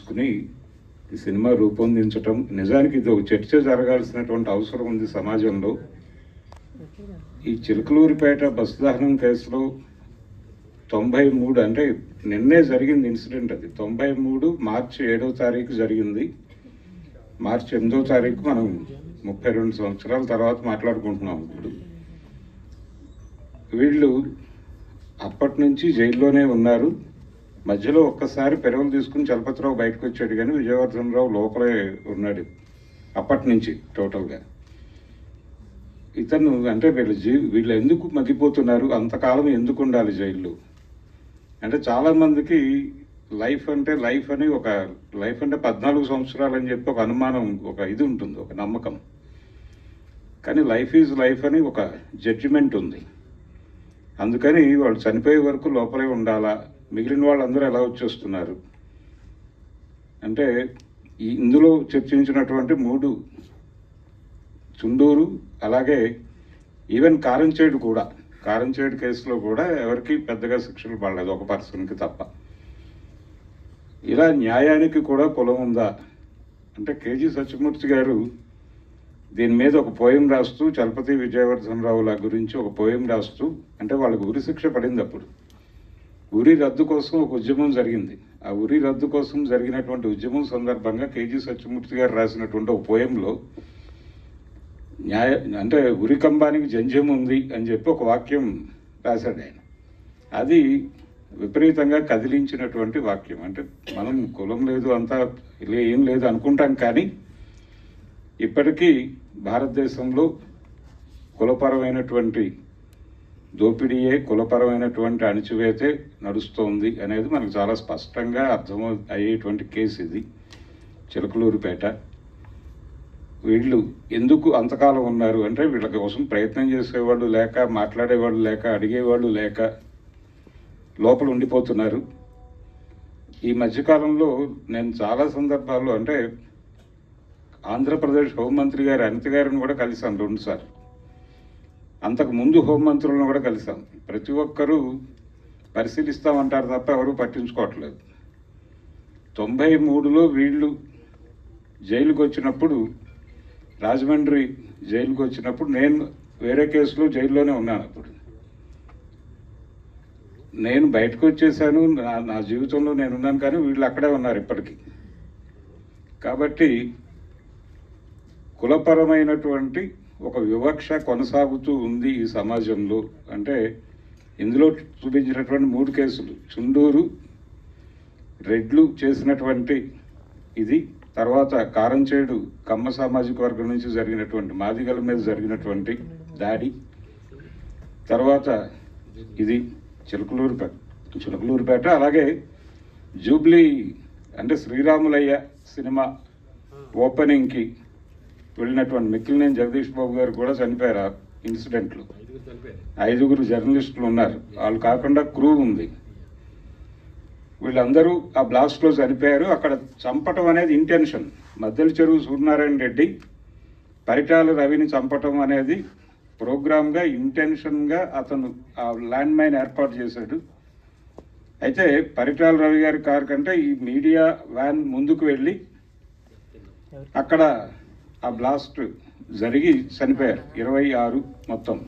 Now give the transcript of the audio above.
తీసుకుని ఈ సినిమా రూపొందించటం, నిజానికి ఇది ఒక చర్చ జరగాల్సినటువంటి అవసరం ఉంది సమాజంలో. ఈ చిలకలూరిపేట బస్సు దహనం కేసులో 93 అంటే నిన్నే జరిగింది ఇన్సిడెంట్. అది 93 మార్చి 7వ తారీఖు జరిగింది. మార్చి 8వ తారీఖు మనం 32 సంవత్సరాల తర్వాత మాట్లాడుకుంటున్నాం. ఇప్పుడు వీళ్ళు అప్పటి నుంచి జైల్లోనే ఉన్నారు. మధ్యలో ఒక్కసారి పెరవలు తీసుకుని చలపతిరావు బయటకు వచ్చాడు, కానీ విజయవర్ధన్ రావు లోపలే ఉన్నాడు అప్పటి నుంచి టోటల్గా. ఇతను అంటే వీళ్ళు ఎందుకు మగ్గిపోతున్నారు, అంతకాలం ఎందుకు ఉండాలి జైల్లో అంటే, చాలామందికి లైఫ్ అని ఒక లైఫ్ అంటే 14 సంవత్సరాలు అని చెప్పి ఒక అనుమానం, ఒక ఇది ఉంటుంది, ఒక నమ్మకం. కానీ లైఫ్ ఈజ్ లైఫ్ అని ఒక జడ్జిమెంట్ ఉంది. అందుకని వాళ్ళు చనిపోయే వరకు లోపలే ఉండాలా, మిగిలిన వాళ్ళందరూ ఎలా వచ్చేస్తున్నారు అంటే, ఇందులో చర్చించినటువంటి 3 చుండూరు, అలాగే ఈవెన్ కారంచేడు కేసులో కూడా ఎవరికి పెద్దగా శిక్షలు పడలేదు, ఒక పర్సన్కి తప్ప. ఇలా న్యాయానికి కూడా కులం ఉందా అంటే, కేజీ సత్యమూర్తి గారు దీని మీద ఒక పోయం రాస్తూ, చలపతి విజయవర్ధన్ రావుల గురించి ఒక పోయం రాస్తూ, అంటే వాళ్ళకు ఉరి శిక్ష పడింది. అప్పుడు ఉరి రద్దు కోసం ఒక ఉద్యమం జరిగింది. ఆ ఉరి రద్దు కోసం జరిగినటువంటి ఉద్యమం సందర్భంగా కేజీ సత్యమూర్తి గారు రాసినటువంటి ఒక పోయంలో అంటే ఉరి కంబానికి జంధ్యం ఉంది అని చెప్పి ఒక వాక్యం రాశాడు ఆయన. అది విపరీతంగా కదిలించినటువంటి వాక్యం. అంటే మనం కులం లేదు, అంతా ఏం లేదు అనుకుంటాం, కానీ ఇప్పటికీ భారతదేశంలో కులపరమైనటువంటి దోపిడీయే, కులపరమైనటువంటి అణిచివేతే నడుస్తోంది అనేది మనకు చాలా స్పష్టంగా అయ్యేటువంటి కేసు ఇది, చిలకలూరిపేట. వీళ్ళు ఎందుకు అంతకాలం ఉన్నారు అంటే, వీళ్ళ కోసం ప్రయత్నం చేసేవాళ్ళు లేక, మాట్లాడేవాళ్ళు లేక, అడిగేవాళ్ళు లేక లోపల ఉండిపోతున్నారు. ఈ మధ్యకాలంలో నేను చాలా సందర్భాల్లో, అంటే ఆంధ్రప్రదేశ్ హోంమంత్రి గారు అనిత గారిని కూడా కలిశాను 2 సార్లు. అంతకు ముందు హోంమంత్రులను కూడా కలిశాం. ప్రతి ఒక్కరూ పరిశీలిస్తామంటారు తప్ప ఎవరూ పట్టించుకోవట్లేదు. 93లో వీళ్ళు జైలుకు వచ్చినప్పుడు, రాజమండ్రి జైలుకు వచ్చినప్పుడు, నేను వేరే కేసులో జైల్లోనే ఉన్నాను. అప్పుడు నేను బయటకు వచ్చేసాను, నా జీవితంలో నేనున్నాను, కానీ వీళ్ళు అక్కడే ఉన్నారు ఇప్పటికీ. కాబట్టి కులపరమైనటువంటి ఒక వివక్ష కొనసాగుతూ ఉంది ఈ సమాజంలో. అంటే ఇందులో చూపించినటువంటి 3 కేసులు, చుండూరు, రెడ్లు చేసినటువంటి ఇది, తర్వాత కారంచేడు కమ్మ సామాజిక వర్గం నుంచి జరిగినటువంటి మాదిగల మీద జరిగినటువంటి దాడి, తర్వాత ఇది చిలకలూరిపేట, అలాగే జూబ్లీ అంటే శ్రీరాములయ్య సినిమా ఓపెనింగ్కి వెళ్ళినటువంటి మిక్కిలినేని జగదీష్ బాబు గారు కూడా చనిపోయారు ఆ ఇన్సిడెంట్లు. 5 జర్నలిస్టులు ఉన్నారు, వాళ్ళు కాకుండా క్రూ ఉంది. వీళ్ళందరూ ఆ బ్లాస్ట్లో చనిపోయారు. అక్కడ చంపటం అనేది ఇంటెన్షన్. మద్దెల చెరువు సూర్యనారాయణ రెడ్డి పరిటాల రవిని చంపటం అనేది ప్రోగ్రామ్గా, ఇంటెన్షన్గా అతను ఆ ల్యాండ్ మైన్ ఏర్పాటు చేశాడు. అయితే పరిటాల రవి గారి కారు కంటే ఈ మీడియా వ్యాన్ ముందుకు వెళ్ళి అక్కడ ఆ బ్లాస్ట్ జరిగి చనిపోయారు 26 మొత్తం.